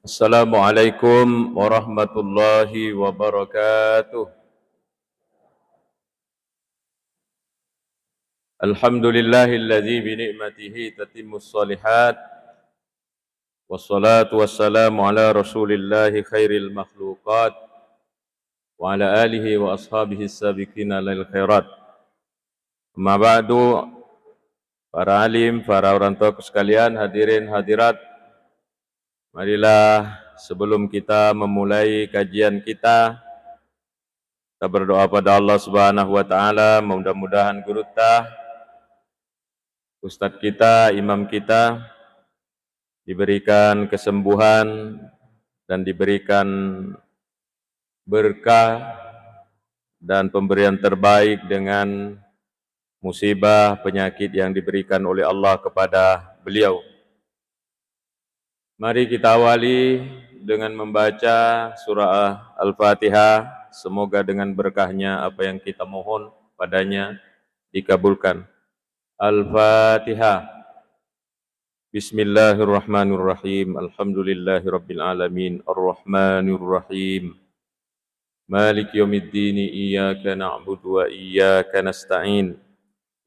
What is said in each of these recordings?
Assalamualaikum warahmatullahi wabarakatuh. Alhamdulillahilladzi bi ni'matihi tatimmus shalihat wassalatu wassalamu ala Rasulillahi khairil makhluqat wa ala alihi wa ashabihi sabiqina lil khairat. Amma ba'du, para alim, para orang tua sekalian, hadirin hadirat, marilah sebelum kita memulai kajian kita berdoa pada Allah Subhanahu wa taala, mudah-mudahan guru kita, ustadz kita, imam kita diberikan kesembuhan dan diberikan berkah dan pemberian terbaik dengan musibah penyakit yang diberikan oleh Allah kepada beliau. Mari kita awali dengan membaca surah Al-Fatihah. Semoga dengan berkahnya apa yang kita mohon padanya dikabulkan. Al-Fatihah. Bismillahirrahmanirrahim. Alhamdulillahirabbil alamin. Arrahmanirrahim. Maliki yaumiddin. Iyyaka na'budu wa iyyaka nasta'in.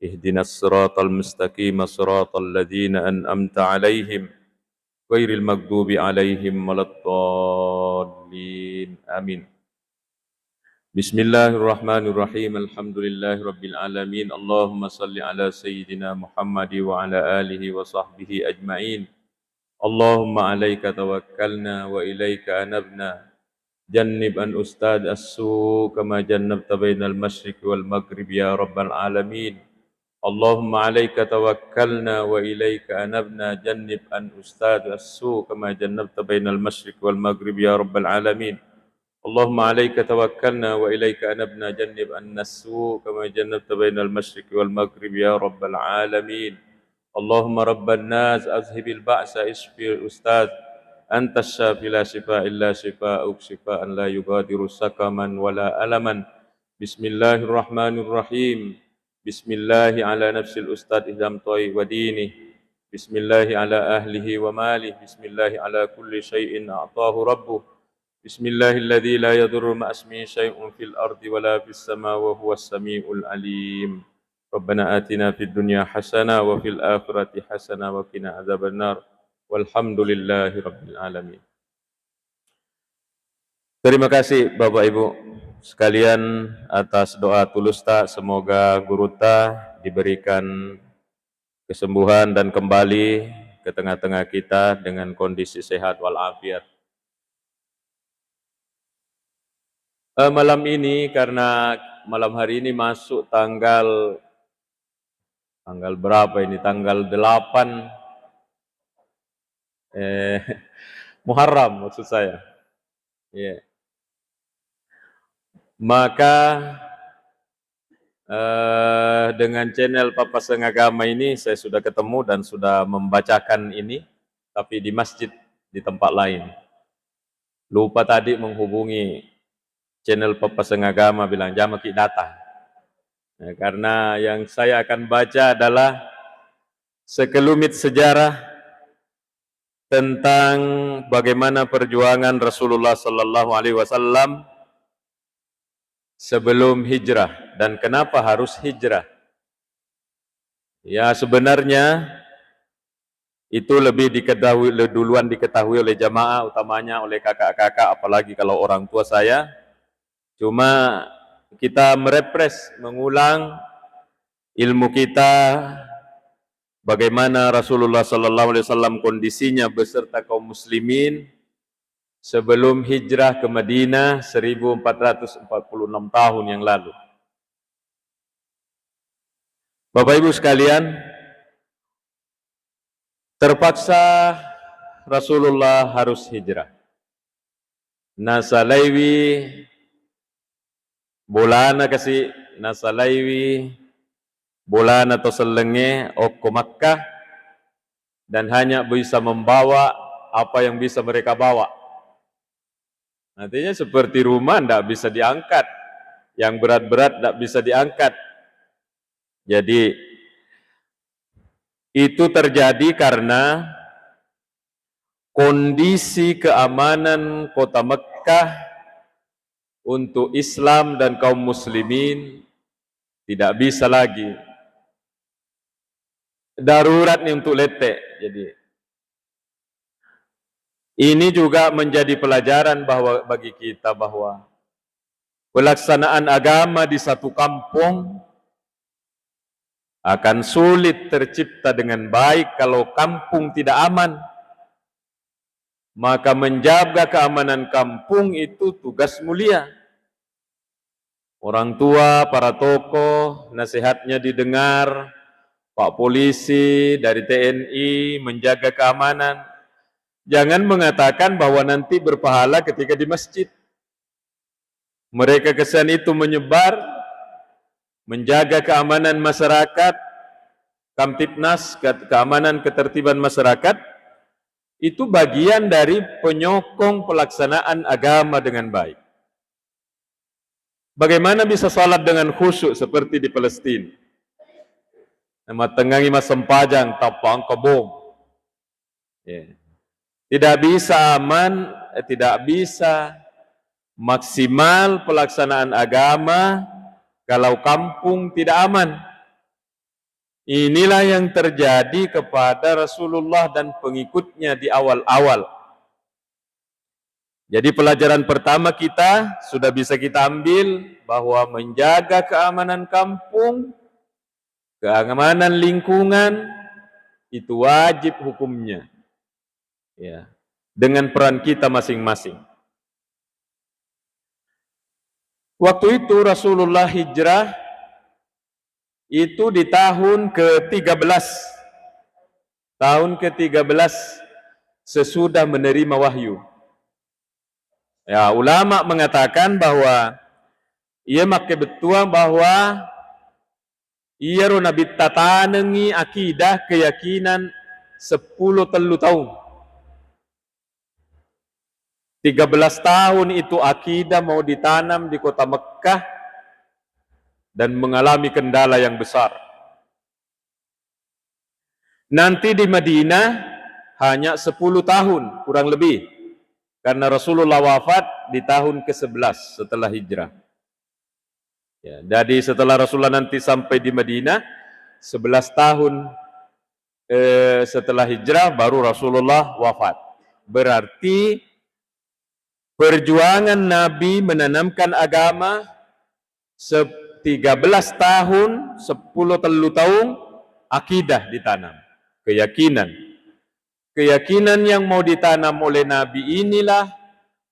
Ihdinas siratal mustaqim. Siratal ladzina an'amta 'alaihim ghairil maghdubi 'alaihim waladdallin. Amin. Bismillahirrahmanirrahim. Alhamdulillahirabbil alamin. Allahumma salli ala sayyidina Muhammad wa ala alihi wa sahbihi ajma'in. Allahumma 'alaika tawakkalna wa ilaika anabna. Jannib an ustad as-su kama jannabta bainal masyriq wal maghrib ya rabbal alamin. Allahumma 'alaika tawakkalna wa ilaika anabna. Jannib an ustad as-su kama jannabta bainal masyriq wal maghrib ya rabbal alamin. Allahumma 'alaika tawakkalna wa ilaika anabna. Jannib an-nasu kama jannabta bainal masyriq wal maghrib ya rabbal alamin. Allahumma rabban nas azhibil ba'sa isfir ustaz. Anta syafi la shifa illa shifa'uk shifaan la yugadiru sakaman wala alaman. Bismillahirrahmanirrahim. Bismillahi ala nafsil ustaz ihlam ta'i wa dini. Bismillahi ala ahlihi wa malih. Bismillahi ala kulli syai'in a'tahu rabbuh. Bismillahilladzi la yadurru ma'asmihi syai'un fil ardi wa la fis sama wa huwas samiul alim. Rabbana atina fid dunya hasanah wa fil akhirati hasanah wa qina adzabannar. Walhamdulillahi rabbil alamin. Terima kasih Bapak Ibu sekalian atas doa tulus ta. Semoga guru ta diberikan kesembuhan dan kembali ke tengah-tengah kita dengan kondisi sehat walafiat. Malam ini, karena malam hari ini masuk tanggal berapa ini? Tanggal 8 Muharram maksud saya. Yeah. Maka dengan channel Papasan Agama ini saya sudah ketemu dan sudah membacakan ini, tapi di masjid di tempat lain. Lupa tadi menghubungi channel Papasan Agama, bilang jamaki datang. Nah, karena yang saya akan baca adalah sekelumit sejarah tentang bagaimana perjuangan Rasulullah sallallahu alaihi wasallam sebelum hijrah dan kenapa harus hijrah. Ya, sebenarnya itu lebih duluan diketahui oleh jamaah, utamanya oleh kakak-kakak, apalagi kalau orang tua saya. Cuma kita mengulang ilmu kita, bagaimana Rasulullah sallallahu alaihi wasallam kondisinya beserta kaum muslimin sebelum hijrah ke Madinah 1446 tahun yang lalu. Bapak Ibu sekalian, terpaksa Rasulullah harus hijrah. Nasalaiwi bolana kasi nasalaiwi bolana to selenge okko Makkah, dan hanya bisa membawa apa yang bisa mereka bawa. Nantinya seperti rumah tidak bisa diangkat, yang berat-berat tidak bisa diangkat. Jadi itu terjadi karena kondisi keamanan kota Mekkah untuk Islam dan kaum muslimin tidak bisa lagi. Darurat nih untuk letek. Jadi ini juga menjadi pelajaran bahwa bagi kita bahwa pelaksanaan agama di satu kampung akan sulit tercipta dengan baik kalau kampung tidak aman. Maka menjaga keamanan kampung itu tugas mulia. Orang tua, para tokoh, nasihatnya didengar, Pak Polisi dari TNI menjaga keamanan. Jangan mengatakan bahwa nanti berpahala ketika di masjid. Mereka kesan itu menyebar, menjaga keamanan masyarakat, Kamtibnas, keamanan ketertiban masyarakat, itu bagian dari penyokong pelaksanaan agama dengan baik. Bagaimana bisa salat dengan khusyuk seperti di Palestina? Nama tengangi mas sempajang tapang kebom. Tidak bisa aman, tidak bisa maksimal pelaksanaan agama kalau kampung tidak aman. Inilah yang terjadi kepada Rasulullah dan pengikutnya di awal-awal. Jadi pelajaran pertama kita sudah bisa kita ambil bahwa menjaga keamanan kampung, keamanan lingkungan itu wajib hukumnya. Ya, dengan peran kita masing-masing. Waktu itu Rasulullah hijrah itu di tahun ke-13. Tahun ke-13 sesudah menerima wahyu. Ya, ulama mengatakan bahwa ia make betuang bahwa ia Nabi tatanengi akidah keyakinan 10 tahun. 13 tahun itu akidah mau ditanam di kota Mekkah dan mengalami kendala yang besar. Nanti di Madinah hanya 10 tahun kurang lebih, karena Rasulullah wafat di tahun ke-11 setelah hijrah. Ya, jadi setelah Rasulullah nanti sampai di Madinah 11 tahun setelah hijrah baru Rasulullah wafat. Berarti perjuangan Nabi menanamkan agama 13 tahun, 10 tahun, akidah ditanam. Keyakinan. Keyakinan yang mau ditanam oleh Nabi inilah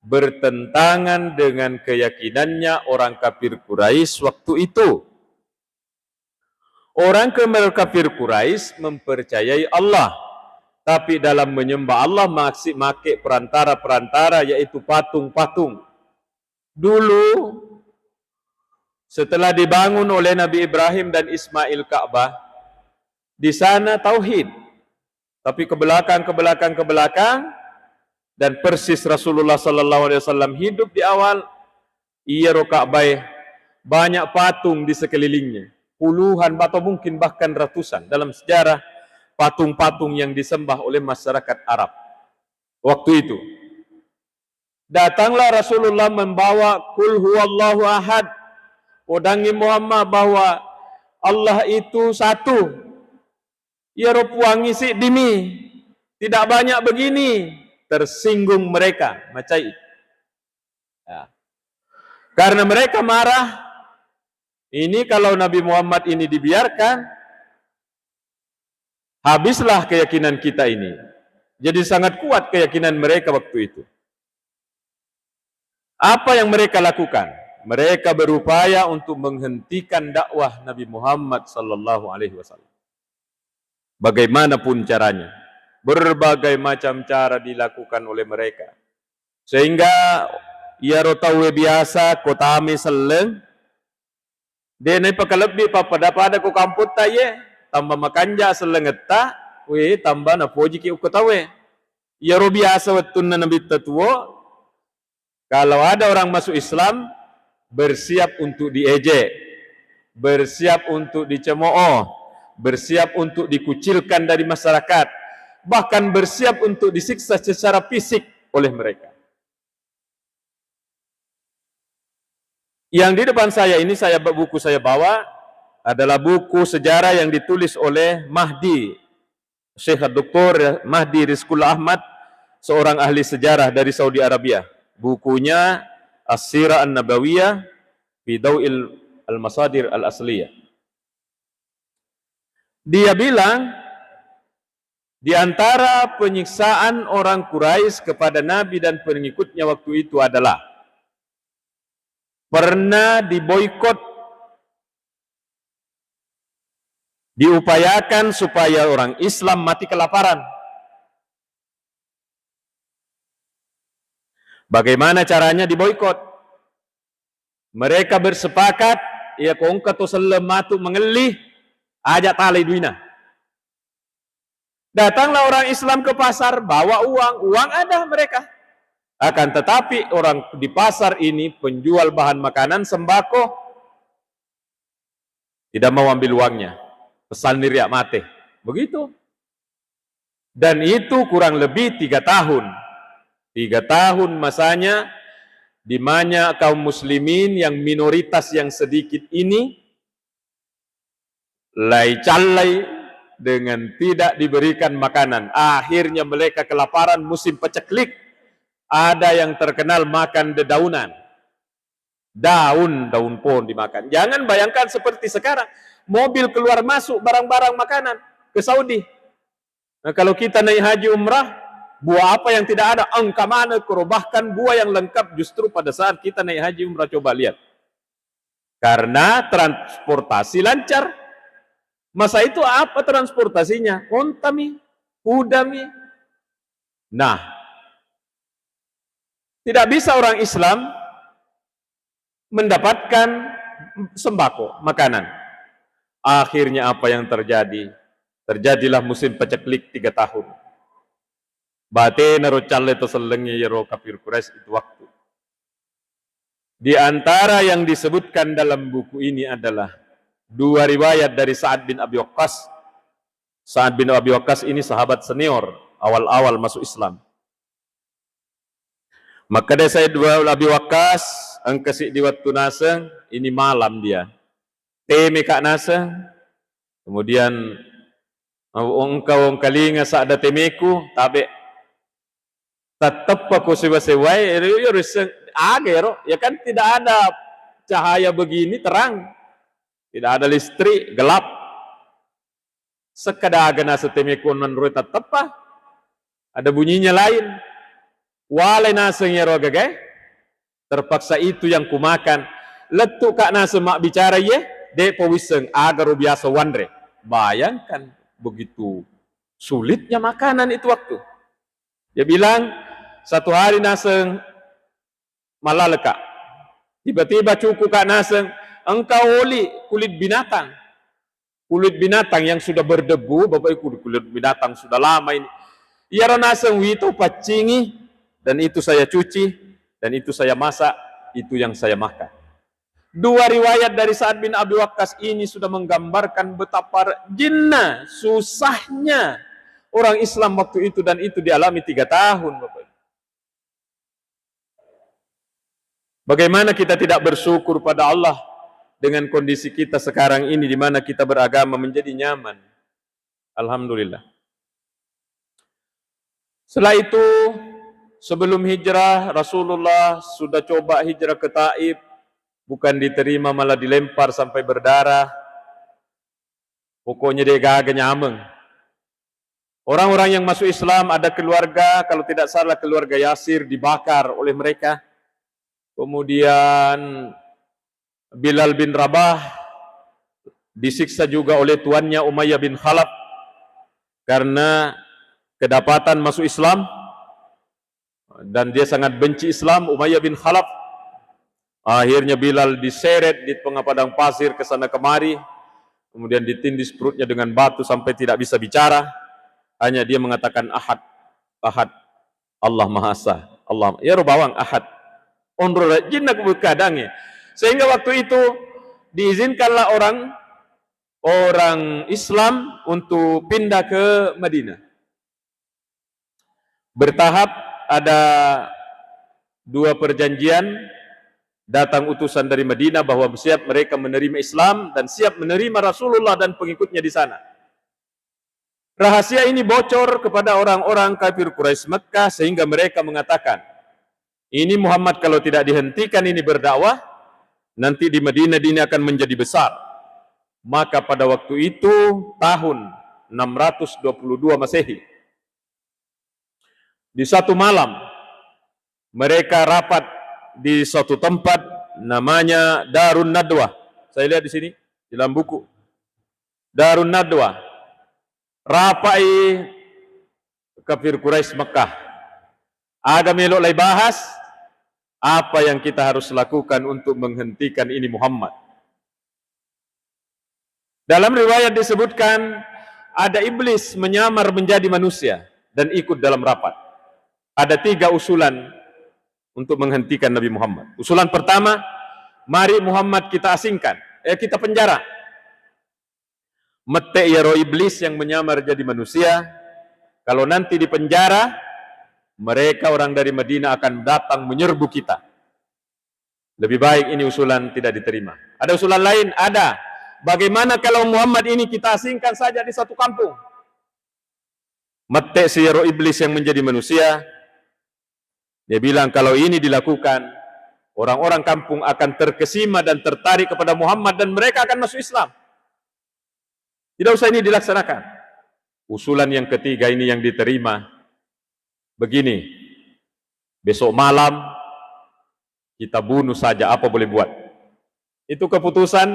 bertentangan dengan keyakinannya orang kafir Quraisy waktu itu. Orang kafir Quraisy mempercayai Allah, tapi dalam menyembah Allah masih pakai perantara-perantara, yaitu patung-patung. Dulu setelah dibangun oleh Nabi Ibrahim dan Ismail Ka'bah, di sana tauhid. Tapi ke belakang dan persis Rasulullah sallallahu alaihi wasallam hidup di awal, ia Ka'bah banyak patung di sekelilingnya. Puluhan atau mungkin bahkan ratusan dalam sejarah patung-patung yang disembah oleh masyarakat Arab waktu itu. Datanglah Rasulullah membawa Qul huwallahu ahad, podangi Muhammad bahwa Allah itu satu. Ya ropuangi si dimi, tidak banyak begini. Tersinggung mereka, macai. Ya. Karena mereka marah. Ini kalau Nabi Muhammad ini dibiarkan, habislah keyakinan kita ini. Jadi sangat kuat keyakinan mereka waktu itu. Apa yang mereka lakukan? Mereka berupaya untuk menghentikan dakwah Nabi Muhammad sallallahu alaihi wasallam. Bagaimanapun caranya, berbagai macam cara dilakukan oleh mereka. Sehingga ia rotawe biasa kota ame seleng, dia naik pakalebih pada ko kamput taye, tambah makanja selengeta, we tambah na poji ki ukotawe. Ia ro biasa wetun na nabi tatuo, kalau ada orang masuk Islam, bersiap untuk diejek, bersiap untuk dicemooh, bersiap untuk dikucilkan dari masyarakat. bahkan bersiap untuk disiksa secara fisik oleh mereka. Yang di depan saya ini, buku saya bawa adalah buku sejarah yang ditulis oleh Mahdi, Syekh Dr. Mahdi Rizqullah Ahmad, seorang ahli sejarah dari Saudi Arabia. Bukunya As-Sirah An-Nabawiyah fi Daw'il Al-Masadir Al-Asliyah. Dia bilang, di antara penyiksaan orang Quraisy kepada Nabi dan pengikutnya waktu itu adalah pernah diboikot, diupayakan supaya orang Islam mati kelaparan. Bagaimana caranya diboikot? Mereka bersepakat, ya kongka to selematu mengelih, ajak tali duina. Datanglah orang Islam ke pasar, bawa uang ada mereka. Akan tetapi orang di pasar ini penjual bahan makanan sembako tidak mau ambil uangnya, pesan niriak mate, begitu. Dan itu kurang lebih 3 tahun. 3 tahun masanya, di mana kaum muslimin yang minoritas yang sedikit ini lay-calay dengan tidak diberikan makanan. Akhirnya mereka kelaparan musim paceklik. Ada yang terkenal makan dedaunan. Daun pohon dimakan. Jangan bayangkan seperti sekarang. Mobil keluar masuk barang-barang makanan ke Saudi. Nah, kalau kita naik haji umrah, buah apa yang tidak ada? Angka mana? Bahkan buah yang lengkap justru pada saat kita naik haji umrah. Coba lihat. Karena transportasi lancar. Masa itu apa transportasinya? Onta mi, kuda mi. Nah, tidak bisa orang Islam mendapatkan sembako, makanan. Akhirnya apa yang terjadi? Terjadilah musim paceklik 3 tahun. Bate naro calle to selengi yero kafir Quraisy itu waktu. Di antara yang disebutkan dalam buku ini adalah 2 riwayat dari Sa'ad bin Abi Waqqas. Sa'ad bin Abi Waqqas ini sahabat senior, awal-awal masuk Islam. Maka dari Sa'ad bin Abi Waqqas, angkasi di waktu naseng, ini malam dia. Teme kak naseng, kemudian engkau kalinga saada temeku, tabe tetap aku sewa-sewai, ya kan tidak ada cahaya begini terang. Tidak ada listrik, gelap. Sekadaga nasa temekon menurut tetap ada bunyinya lain. Walai naseng ya rogage. Terpaksa itu yang kumakan. Letuk kak nasa mak bicara ye, de pawiseng agar biasa wandre. Bayangkan begitu sulitnya makanan itu waktu. Dia bilang satu hari naseng malah lekak. Tiba-tiba cukup kak naseng, engkau oli kulit binatang. Kulit binatang yang sudah berdebu, Bapak Ibu, kulit binatang sudah lama ini. Ia naseng wito pacingi, dan itu saya cuci, dan itu saya masak, itu yang saya makan. 2 riwayat dari Sa'ad bin Abi Waqqas ini sudah menggambarkan betapa jinnah, susahnya orang Islam waktu itu, dan itu dialami 3 tahun, Bapak Ibu. Bagaimana kita tidak bersyukur pada Allah dengan kondisi kita sekarang ini, di mana kita beragama menjadi nyaman. Alhamdulillah. Setelah itu, sebelum hijrah, Rasulullah sudah coba hijrah ke Taif, bukan diterima malah dilempar sampai berdarah. Pokoknya dia gagah nyameng. Orang-orang yang masuk Islam ada keluarga, kalau tidak salah keluarga Yasir dibakar oleh mereka. Kemudian Bilal bin Rabah disiksa juga oleh tuannya Umayyah bin Khalaf karena kedapatan masuk Islam, dan dia sangat benci Islam, Umayyah bin Khalaf. Akhirnya Bilal diseret di tengah padang pasir ke sana kemari, kemudian ditindis perutnya dengan batu sampai tidak bisa bicara. Hanya dia mengatakan ahad, ahad, Allah Maha Esa, Allah ya Rubawang ahad. Onrol jinak berkadangnya. Sehingga waktu itu diizinkanlah orang Islam untuk pindah ke Madinah. Bertahap ada dua perjanjian, datang utusan dari Madinah bahwa siap mereka menerima Islam dan siap menerima Rasulullah dan pengikutnya di sana. Rahasia ini bocor kepada orang-orang kafir Quraisy Mekah sehingga mereka mengatakan, ini Muhammad kalau tidak dihentikan ini berdakwah, nanti di Madinah ini akan menjadi besar. Maka pada waktu itu tahun 622 Masehi, di satu malam mereka rapat di suatu tempat namanya Darun Nadwah. Saya lihat di sini di dalam buku. Darun Nadwah. Rapai kafir Quraisy Mekah. Ada melok lay bahas apa yang kita harus lakukan untuk menghentikan ini Muhammad. Dalam riwayat disebutkan ada iblis menyamar menjadi manusia dan ikut dalam rapat. Ada 3 usulan untuk menghentikan Nabi Muhammad. Usulan pertama, mari Muhammad kita asingkan, kita penjara. Mete ya roh iblis yang menyamar jadi manusia. Kalau nanti di penjara, mereka orang dari Madinah akan datang menyerbu kita. Lebih baik ini usulan tidak diterima. Ada usulan lain? Ada. Bagaimana kalau Muhammad ini kita asingkan saja di satu kampung? Mete si roh iblis yang menjadi manusia. Dia bilang kalau ini dilakukan, orang-orang kampung akan terkesima dan tertarik kepada Muhammad dan mereka akan masuk Islam. Tidak usah ini dilaksanakan. Usulan yang ketiga ini yang diterima. Begini, besok malam kita bunuh saja, apa boleh buat. Itu keputusan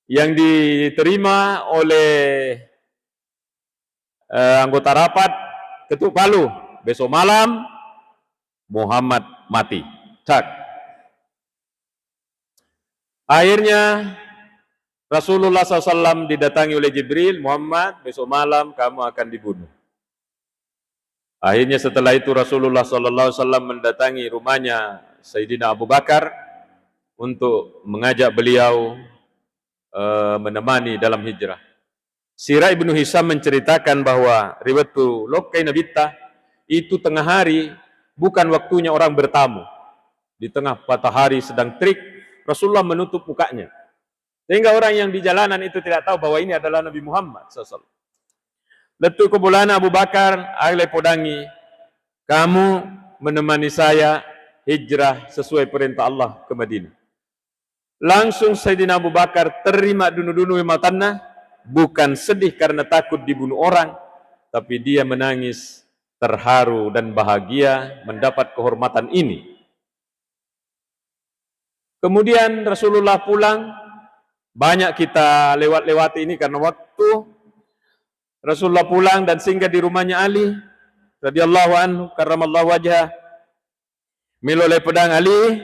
yang diterima oleh anggota rapat, ketuk palu. Besok malam Muhammad mati. Cak. Akhirnya Rasulullah SAW didatangi oleh Jibril, Muhammad, besok malam kamu akan dibunuh. Akhirnya setelah itu Rasulullah SAW mendatangi rumahnya Sayyidina Abu Bakar untuk mengajak beliau menemani dalam hijrah. Sirah Ibnu Hisam menceritakan bahwa riwayatu Lokay Nabita itu tengah hari, bukan waktunya orang bertamu. Di tengah matahari sedang terik, Rasulullah menutup mukanya. Sehingga orang yang di jalanan itu tidak tahu bahwa ini adalah Nabi Muhammad SAW. Letu kebulana Abu Bakar, aglai podangi, kamu menemani saya hijrah sesuai perintah Allah ke Madinah. Langsung Sayyidina Abu Bakar terima dunu-dunu matanna, bukan sedih karena takut dibunuh orang, tapi dia menangis terharu dan bahagia mendapat kehormatan ini. Kemudian Rasulullah pulang. Banyak kita lewat-lewati ini karena waktu. Rasulullah pulang dan singgah di rumahnya Ali radhiyallahu anhu karramallahu wajhah. Miloleh pedang Ali,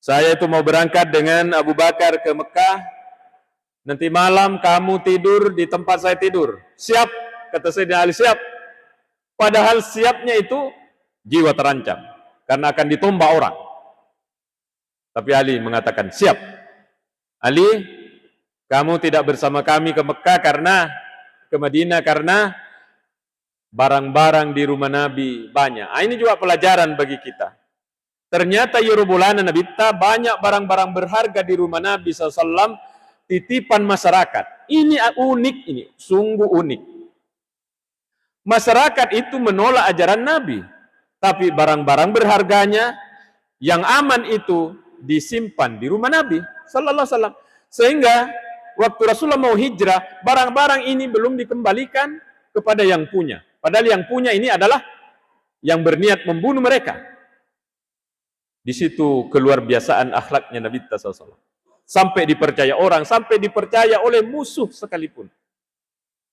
saya itu mau berangkat dengan Abu Bakar ke Mekah. Nanti malam kamu tidur di tempat saya tidur. Siap, kata Sayyidina Ali, siap. Padahal siapnya itu jiwa terancam karena akan ditomba orang. Tapi Ali mengatakan siap. Ali, kamu tidak bersama kami ke Mekah ke Madinah karena barang-barang di rumah Nabi banyak. Ini juga pelajaran bagi kita. Ternyata Yorobulana Nabita banyak barang-barang berharga di rumah Nabi SAW, titipan masyarakat. Ini unik, ini sungguh unik. Masyarakat itu menolak ajaran Nabi, tapi barang-barang berharganya yang aman itu disimpan di rumah Nabi Sallallahu Alaihi Wasallam. Sehingga waktu Rasulullah mau hijrah, barang-barang ini belum dikembalikan kepada yang punya. Padahal yang punya ini adalah yang berniat membunuh mereka. Di situ keluar biasaan akhlaknya Nabi SAW. Sampai dipercaya orang, sampai dipercaya oleh musuh sekalipun.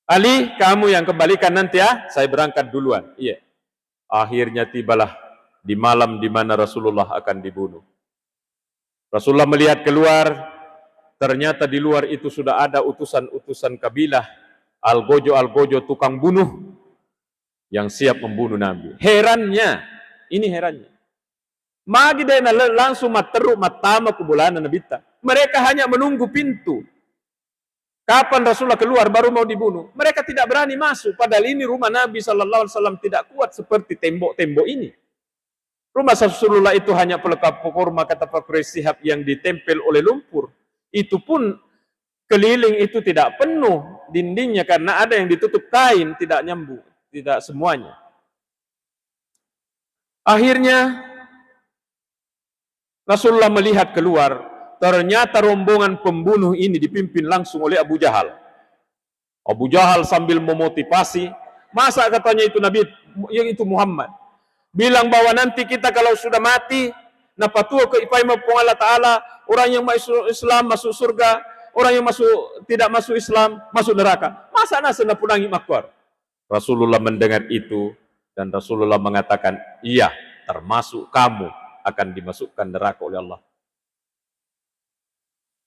Ali, kamu yang kembalikan nanti ya, saya berangkat duluan. Iya. Akhirnya tibalah di malam di mana Rasulullah akan dibunuh. Rasulullah melihat keluar, ternyata di luar itu sudah ada utusan-utusan kabilah Al-Gojo tukang bunuh yang siap membunuh Nabi. Herannya, ini herannya. Magi dena langsung materuk matama kubulana Nabita. Mereka hanya menunggu pintu. Kapan Rasulullah keluar baru mau dibunuh? Mereka tidak berani masuk. Padahal ini rumah Nabi SAW tidak kuat seperti tembok-tembok ini. Rumah Rasulullah itu hanya pelengkap kurma, kata Pak Sihab, yang ditempel oleh lumpur. Itu pun keliling itu tidak penuh dindingnya karena ada yang ditutup kain, tidak nyambung, tidak semuanya. Akhirnya Rasulullah melihat keluar. Ternyata rombongan pembunuh ini dipimpin langsung oleh Abu Jahal. Abu Jahal sambil memotivasi, masa katanya itu Nabi, yang itu Muhammad. Bilang bahwa nanti kita kalau sudah mati, napatua ke ipaima pung Allah Ta'ala, orang yang masuk Islam masuk surga, orang yang tidak masuk Islam masuk neraka. Masa nasa napunangi makwar? Rasulullah mendengar itu, dan Rasulullah mengatakan, iya, termasuk kamu akan dimasukkan neraka oleh Allah.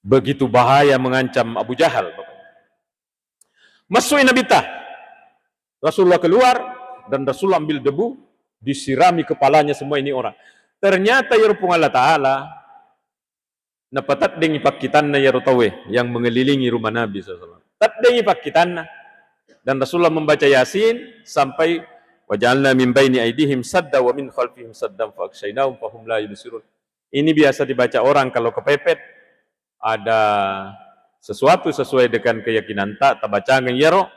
Begitu bahaya mengancam Abu Jahal. Masukin Nabi Tah. Rasulullah keluar dan Rasulullah ambil debu, disirami kepalanya semua ini orang. Ternyata ya Rabbul Allah Ta'ala napatat dengi pakitanna ya rotawe yang mengelilingi rumah Nabi SAW. Tat dengi pakitanna. Dan Rasulullah membaca Yasin sampai wajalna min baini aidihim sadda wa min khalfihim saddam fa akshaynahum fahum la yubsirun. Ini biasa dibaca orang kalau kepepet, ada sesuatu sesuai dengan keyakinan tak bacangan yaro,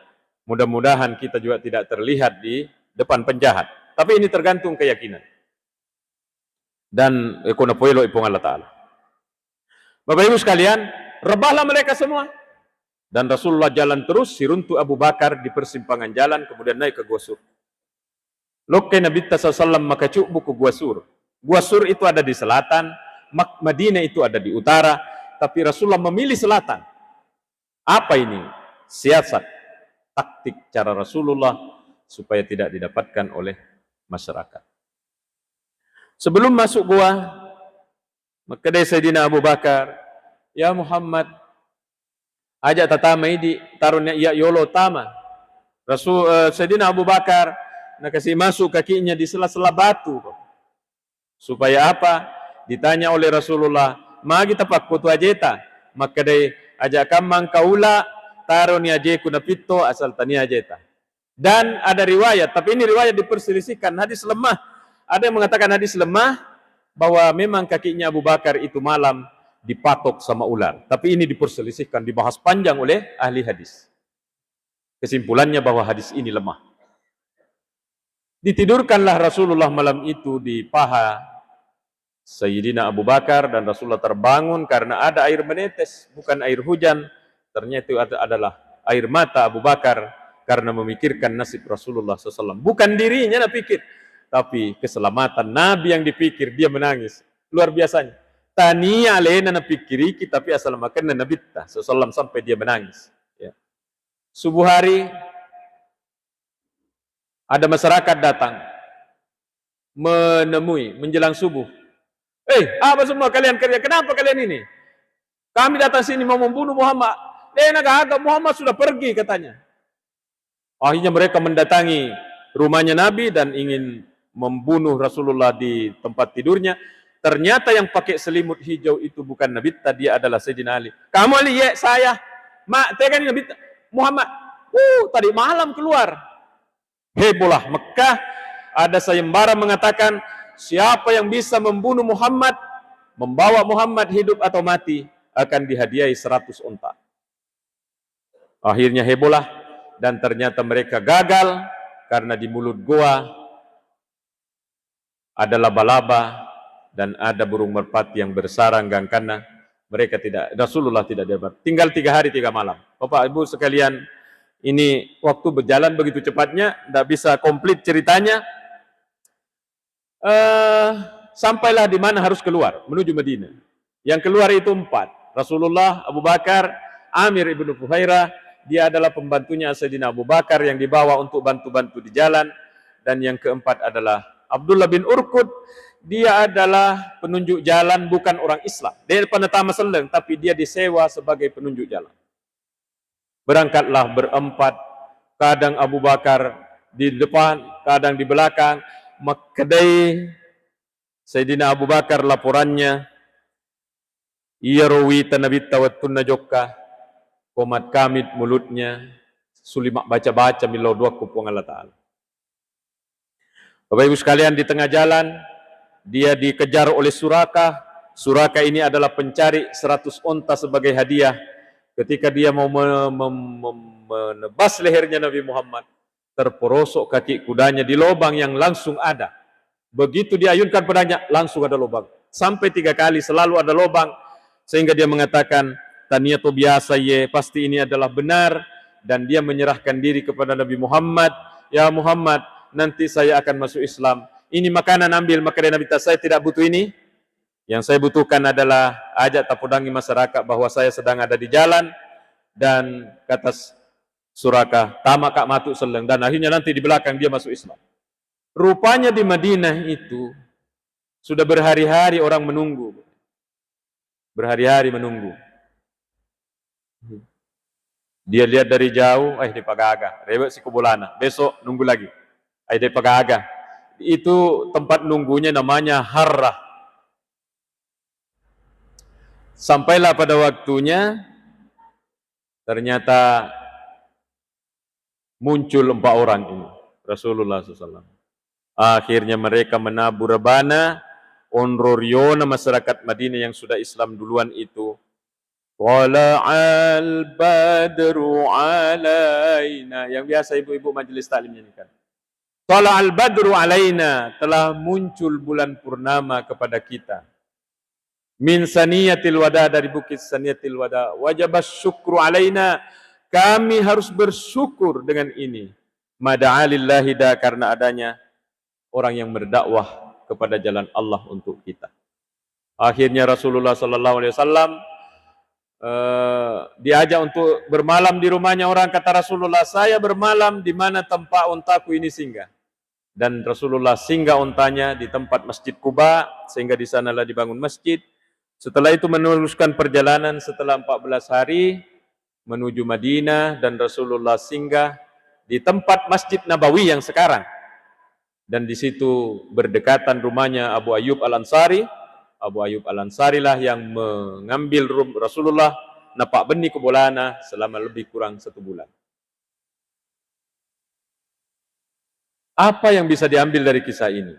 mudah-mudahan kita juga tidak terlihat di depan penjahat. Tapi ini tergantung keyakinan. Dan ekona poelo ipung Allah Ta'ala. Bapak Ibu sekalian, rebahlah mereka semua. Dan Rasulullah jalan terus, siruntu Abu Bakar di persimpangan jalan, kemudian naik ke Gua Sur. Lokke Nabi SAW maka buku Gua Sur. Gua Sur itu ada di selatan, Madinah itu ada di utara, tapi Rasulullah memilih selatan. Apa ini? Siasat, taktik cara Rasulullah supaya tidak didapatkan oleh masyarakat. Sebelum masuk gua, maka dari Sayyidina Abu Bakar, ya Muhammad, ajak tatama ini taruhnya ya yolo tama. Sayyidina Abu Bakar nak kasih masuk kakinya di sela-sela batu. Supaya apa? Ditanya oleh Rasulullah, magi tapak kutu ajeta, maka dari ajak kamang kaula taruh ni ajeku na pito asal tani ajeta. Dan ada riwayat, tapi ini riwayat diperselisihkan, hadis lemah. Ada yang mengatakan hadis lemah bahwa memang kakinya Abu Bakar itu malam dipatok sama ular. Tapi ini diperselisihkan, dibahas panjang oleh ahli hadis. Kesimpulannya bahwa hadis ini lemah. Ditidurkanlah Rasulullah malam itu di paha Sayyidina Abu Bakar, dan Rasulullah terbangun karena ada air menetes, bukan air hujan. Ternyata itu adalah air mata Abu Bakar karena memikirkan nasib Rasulullah SAW. Bukan dirinya nak pikir, tapi keselamatan Nabi yang dipikir. Dia menangis. Luar biasanya. Tania alena nak pikiri, tapi asal makan Nabi SAW sampai dia menangis. Ya. Subuh hari, ada masyarakat datang menemui menjelang subuh. Apa semua kalian kerja? Kenapa kalian ini? Kami datang sini mau membunuh Muhammad. Agak Muhammad sudah pergi katanya. Akhirnya mereka mendatangi rumahnya Nabi dan ingin membunuh Rasulullah di tempat tidurnya. Ternyata yang pakai selimut hijau itu bukan Nabi, dia adalah Sayyidina Ali. Kamu Ali, ya saya. Tegan Nabi Muhammad. Tadi malam keluar. Hebohlah Mekah. Ada sayembara mengatakan, siapa yang bisa membunuh Muhammad, membawa Muhammad hidup atau mati, akan dihadiahi 100 unta. Akhirnya hebohlah, dan ternyata mereka gagal, karena di mulut gua ada laba-laba, dan ada burung merpati yang bersarang gangkana. Rasulullah tidak dapat. Tinggal 3 hari 3 malam. Bapak Ibu sekalian, ini waktu berjalan begitu cepatnya, tidak bisa komplit ceritanya. Sampailah di mana harus keluar menuju Madinah. Yang keluar itu 4. Rasulullah, Abu Bakar, Amir ibnu Fuhairah, dia adalah pembantunya Sayyidina Abu Bakar yang dibawa untuk bantu-bantu di jalan. Dan yang keempat adalah Abdullah bin Urqud, dia adalah penunjuk jalan, bukan orang Islam. Dia penetama seleng, tapi dia disewa sebagai penunjuk jalan. Berangkatlah berempat, kadang Abu Bakar di depan, kadang di belakang. Makadai Sayyidina Abu Bakar laporannya, iya rawi tanabita wa tunna jokka komat kamit mulutnya, sulimak baca-baca milau dua kupung Allah Ta'ala. Bapak Ibu sekalian, di tengah jalan, dia dikejar oleh Suraka. Suraka ini adalah pencari 100 onta sebagai hadiah. Ketika dia mau menebas lehernya Nabi Muhammad, terperosok kaki kudanya di lubang yang langsung ada. Begitu diayunkan pedangnya, langsung ada lubang. Sampai 3 kali selalu ada lubang. Sehingga dia mengatakan, taniyatu biasa ye, pasti ini adalah benar. Dan dia menyerahkan diri kepada Nabi Muhammad. Ya Muhammad, nanti saya akan masuk Islam. Ini makanan ambil, maka dia Nabi, saya tidak butuh ini. Yang saya butuhkan adalah ajak tapudangi masyarakat bahwa saya sedang ada di jalan. Dan kata Suraka, tamak kak matuk seleng. Dan akhirnya nanti di belakang dia masuk Islam. Rupanya di Madinah itu sudah berhari-hari orang menunggu. Berhari-hari menunggu. Dia lihat dari jauh, di Pagaga, rewet si Kubulana. Besok nunggu lagi. Di Pagaga. Itu tempat nunggunya namanya Harrah. Sampailah pada waktunya, ternyata muncul 4 orang ini. Rasulullah SAW. Akhirnya mereka menabur rebana, onroriona masyarakat Madinah yang sudah Islam duluan itu. Tala'al badru alaina. Yang biasa ibu-ibu majelis taklim nyanyikan. Tala'al badru alaina, telah muncul bulan purnama kepada kita. Min saniyatil wada, dari bukit saniyatil wada. Wajibas syukru alaina, kami harus bersyukur dengan ini. Mada'alillahi da, karena adanya orang yang berdakwah kepada jalan Allah untuk kita. Akhirnya Rasulullah SAW diajak untuk bermalam di rumahnya orang. Kata Rasulullah, saya bermalam di mana tempat untaku ini singgah. Dan Rasulullah singgah untanya di tempat Masjid Quba, sehingga di sanalah dibangun masjid. Setelah itu meneruskan perjalanan setelah 14 hari menuju Madinah, dan Rasulullah singgah di tempat Masjid Nabawi yang sekarang. Dan di situ berdekatan rumahnya Abu Ayyub Al-Ansari. Abu Ayyub Al-Ansari lah yang mengambil Rasulullah napak benih kebolana selama lebih kurang 1 bulan. Apa yang bisa diambil dari kisah ini?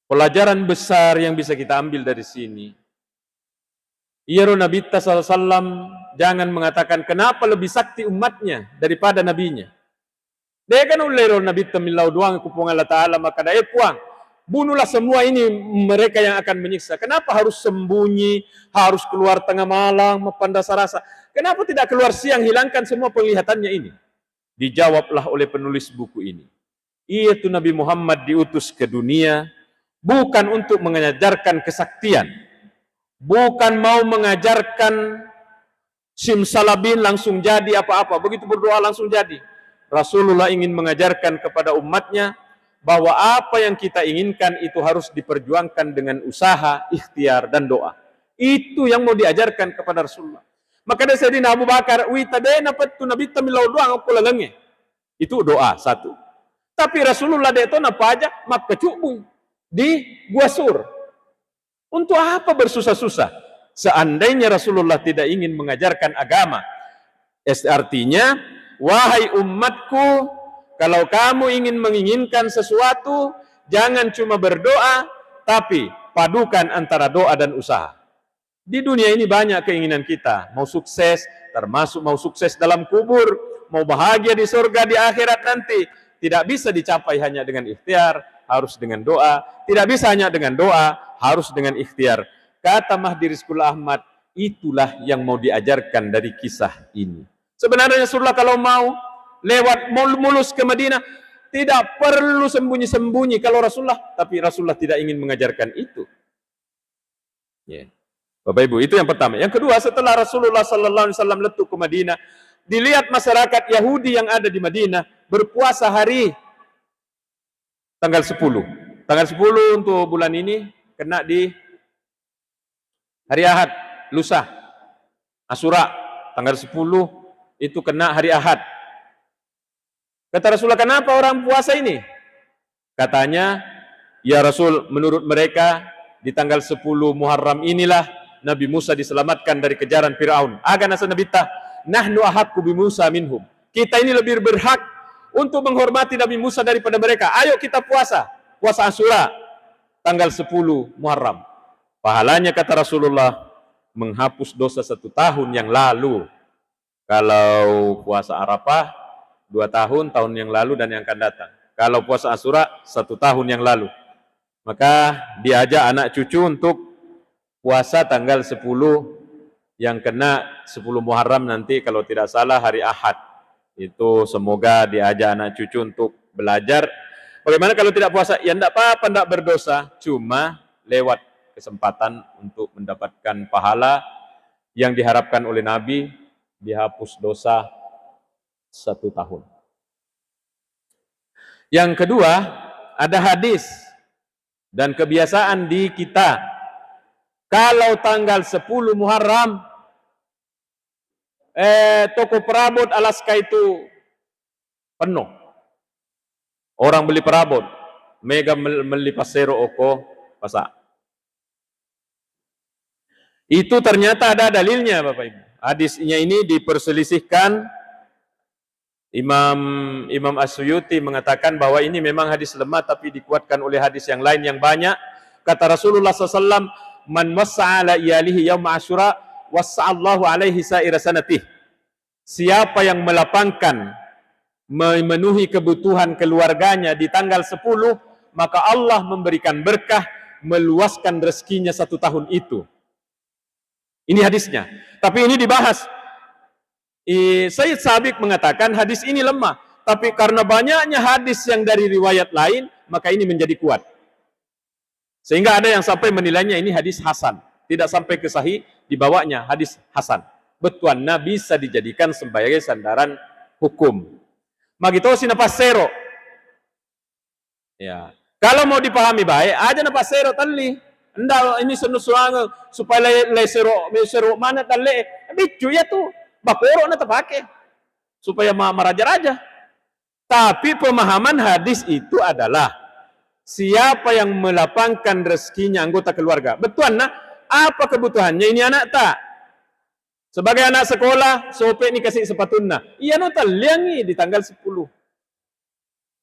Pelajaran besar yang bisa kita ambil dari sini. Ya Nabi SAW jangan mengatakan kenapa lebih sakti umatnya daripada nabinya. Dia kan ulero Nabi tamilau doang kupung Allah Ta'ala, maka dia puang. Bunuhlah semua ini mereka yang akan menyiksa. Kenapa harus sembunyi, harus keluar tengah malam, pandasa-rasa? Kenapa tidak keluar siang, hilangkan semua penglihatannya ini? Dijawablah oleh penulis buku ini. Itu Nabi Muhammad diutus ke dunia bukan untuk mengajarkan kesaktian, bukan mau mengajarkan simsalabin langsung jadi apa-apa, begitu berdoa langsung jadi. Rasulullah ingin mengajarkan kepada umatnya bahwa apa yang kita inginkan itu harus diperjuangkan dengan usaha, ikhtiar, dan doa. Itu yang mau diajarkan kepada Rasulullah. Maka dari Sayyidina Abu Bakar, witadena patu nabi tamilau doa aku lelenge. Itu doa satu. Tapi Rasulullah dia itu napa aja mak kecubung di Gua Sur. Untuk apa bersusah-susah? Seandainya Rasulullah tidak ingin mengajarkan agama, artinya, wahai umatku, kalau kamu ingin menginginkan sesuatu, jangan cuma berdoa, tapi padukan antara doa dan usaha. Di dunia ini banyak keinginan kita, mau sukses, termasuk mau sukses dalam kubur, mau bahagia di surga di akhirat nanti. Tidak bisa dicapai hanya dengan ikhtiar, harus dengan doa. Tidak bisa hanya dengan doa, harus dengan ikhtiar. Kata Mahdi Rizqul Ahmad, itulah yang mau diajarkan dari kisah ini. Sebenarnya Rasulullah kalau mau lewat mulus ke Madinah, tidak perlu sembunyi-sembunyi kalau Rasulullah, tapi Rasulullah tidak ingin mengajarkan itu. Ya. Bapak Ibu, itu yang pertama. Yang kedua, setelah Rasulullah SAW letup ke Madinah, dilihat masyarakat Yahudi yang ada di Madinah berpuasa hari tanggal 10. Tanggal 10 untuk bulan ini kena di hari Ahad, lusa. Asyura tanggal 10 itu kena hari Ahad. Kata Rasulullah, kenapa orang puasa ini? Katanya, ya Rasul, menurut mereka di tanggal 10 Muharram inilah Nabi Musa diselamatkan dari kejaran Fir'aun. Aga nasa Nabi tah, nahnu ahaqqu bi Musa minhum. Kita ini lebih berhak untuk menghormati Nabi Musa daripada mereka. Ayo kita puasa Asyura tanggal 10 Muharram. Pahalanya kata Rasulullah menghapus dosa 1 tahun yang lalu. Kalau puasa Arafah 2 tahun yang lalu dan yang akan datang. Kalau puasa Asyura 1 tahun yang lalu. Maka diajak anak cucu untuk puasa tanggal 10 yang kena 10 Muharram nanti kalau tidak salah hari Ahad. Itu semoga diajak anak cucu untuk belajar. Bagaimana kalau tidak puasa? Ya tidak apa-apa, tidak berdosa. Cuma lewat kesempatan untuk mendapatkan pahala yang diharapkan oleh Nabi, dihapus dosa 1 tahun. Yang kedua, ada hadis dan kebiasaan di kita. Kalau tanggal 10 Muharram, toko perabot Alaska itu penuh. Orang beli perabot, mega beli pasero oko pasak. Itu ternyata ada dalilnya, Bapak Ibu. Hadisnya ini diperselisihkan. Imam As-Suyuti mengatakan bahwa ini memang hadis lemah, tapi dikuatkan oleh hadis yang lain yang banyak. Kata Rasulullah SAW, man wassa'ala iyalihi yawma Asyura wassa'allahu alaihi sa'ira sanatih. Siapa yang melapangkan, memenuhi kebutuhan keluarganya di tanggal 10, maka Allah memberikan berkah, meluaskan rezekinya 1 tahun itu. Ini hadisnya. Tapi ini dibahas. Sayyid Sabiq mengatakan hadis ini lemah. Tapi karena banyaknya hadis yang dari riwayat lain, maka ini menjadi kuat. Sehingga ada yang sampai menilainya ini hadis hasan. Tidak sampai ke sahih, dibawanya hadis hasan. Betuannya bisa dijadikan sebagai sandaran hukum. Magito sinapasero. Ya. Kalau mau dipahami baik, aja napasero tali. Enggak ini senusuang supaya lesero mana tali. Bicu ya tuh. Bakoro na terpakai supaya meraja-raja. Tapi pemahaman hadis itu adalah siapa yang melapangkan rezekinya anggota keluarga. Betul nah, apa kebutuhannya ini anak tak? Sebagai anak sekolah, sopek ni kasih sepatuna. Iya no taliangi di tanggal 10.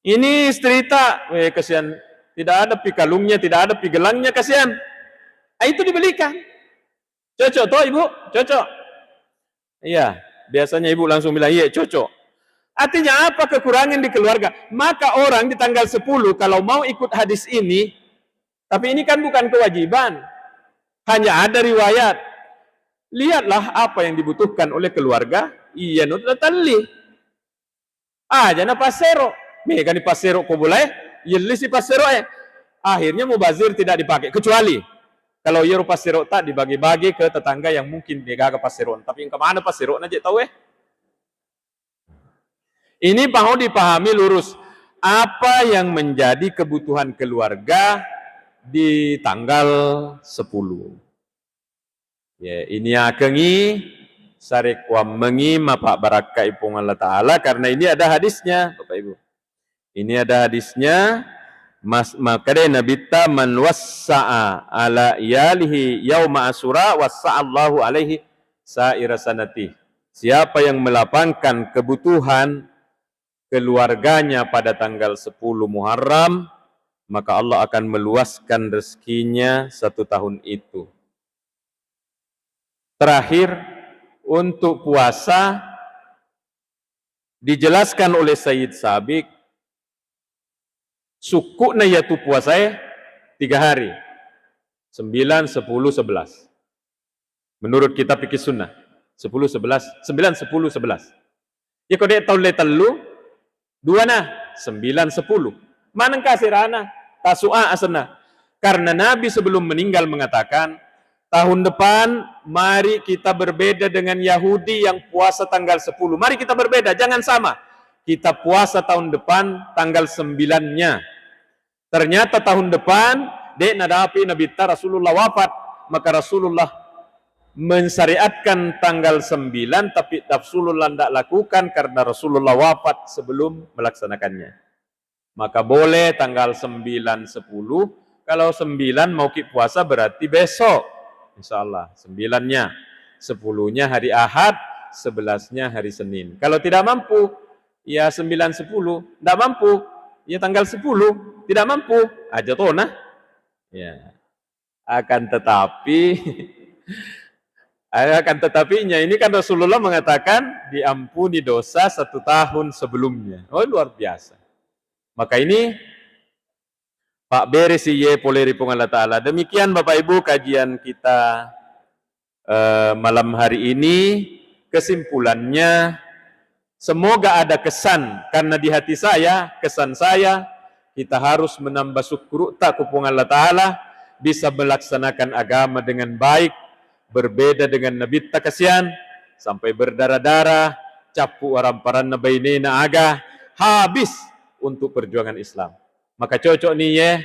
Ini cerita, kasihan. Tidak ada pikalungnya, tidak ada pigelangnya, kasihan. Itu dibelikan. Cocok toh ibu? Cocok. Iya, biasanya ibu langsung bilang, iya cocok. Artinya apa kekurangan di keluarga? Maka orang di tanggal 10 kalau mau ikut hadis ini, tapi ini kan bukan kewajiban. Hanya ada riwayat. Lihatlah apa yang dibutuhkan oleh keluarga. Iya, nutla tali. Jangan pasero. Mereka di pasero kok boleh? Iya, si pasero akhirnya mubazir tidak dipakai. Kecuali kalau ia pasero tak dibagi-bagi ke tetangga yang mungkin dia gak paseron. Tapi yang kemana pasero aja tahu Ini mau dipahami lurus. Apa yang menjadi kebutuhan keluarga di tanggal 10. Ya, ini akengi sarik wa mengi mapak baraka ipung Allah Ta'ala. Karena ini ada hadisnya, Bapak Ibu. Ini ada hadisnya. Maka Nabi ta man wassa'a ala iyalihi yauma Asyura wassa'allahu alaihi sa'ira sanati. Siapa yang melapangkan kebutuhan keluarganya pada tanggal 10 Muharram, maka Allah akan meluaskan rezekinya 1 tahun itu. Terakhir, untuk puasa dijelaskan oleh Sayyid Sabiq, suku na yaitu puasa 3 hari. 9, 10, 11. Menurut kitab fikih sunnah. 10, 11, 9, 10, 11. Ya kalau dia tahu telu, 2 nah, 9, 10. Manang kasirana, tasu'a asana. Karena Nabi sebelum meninggal mengatakan, tahun depan mari kita berbeda dengan Yahudi yang puasa tanggal 10. Mari kita berbeda, jangan sama. Kita puasa tahun depan tanggal 9-nya. Ternyata tahun depan dek nadapi Nabi Rasulullah wafat, maka Rasulullah mensyariatkan tanggal 9, tapi Rasulullah tidak lakukan karena Rasulullah wafat sebelum melaksanakannya. Maka boleh tanggal 9, 10. Kalau 9 mau puasa berarti besok, insya Allah 9-nya, 10-nya hari Ahad, 11-nya hari Senin. Kalau tidak mampu, ya 9, 10. Tidak mampu, ya tanggal 10. Tidak mampu, aja tonah. Ya. Akan tetapinya ini kan Rasulullah mengatakan diampuni dosa 1 tahun sebelumnya. Oh, luar biasa. Maka ini Pak Beresi ye poleri Allah Ta'ala. Demikian Bapak Ibu kajian kita malam hari ini. Kesimpulannya, semoga ada kesan, karena di hati saya, kesan saya, kita harus menambah syukur tak kupung Allah Ta'ala, bisa melaksanakan agama dengan baik, berbeda dengan Nabi Takasian, sampai berdarah-darah, capu aramparan nabainina aga, habis untuk perjuangan Islam. Maka cocok nih ya,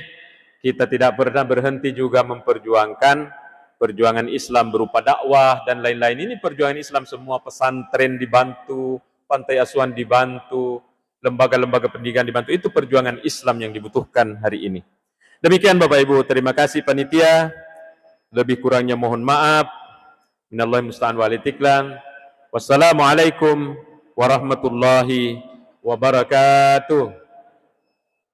kita tidak pernah berhenti juga memperjuangkan perjuangan Islam berupa dakwah dan lain-lain. Ini perjuangan Islam semua, pesantren dibantu, pantai asuhan dibantu, lembaga-lembaga pendidikan dibantu. Itu perjuangan Islam yang dibutuhkan hari ini. Demikian Bapak Ibu, terima kasih panitia. Lebih kurangnya mohon maaf. Minallahi musta'an walitiklan. Wassalamualaikum warahmatullahi wabarakatuh.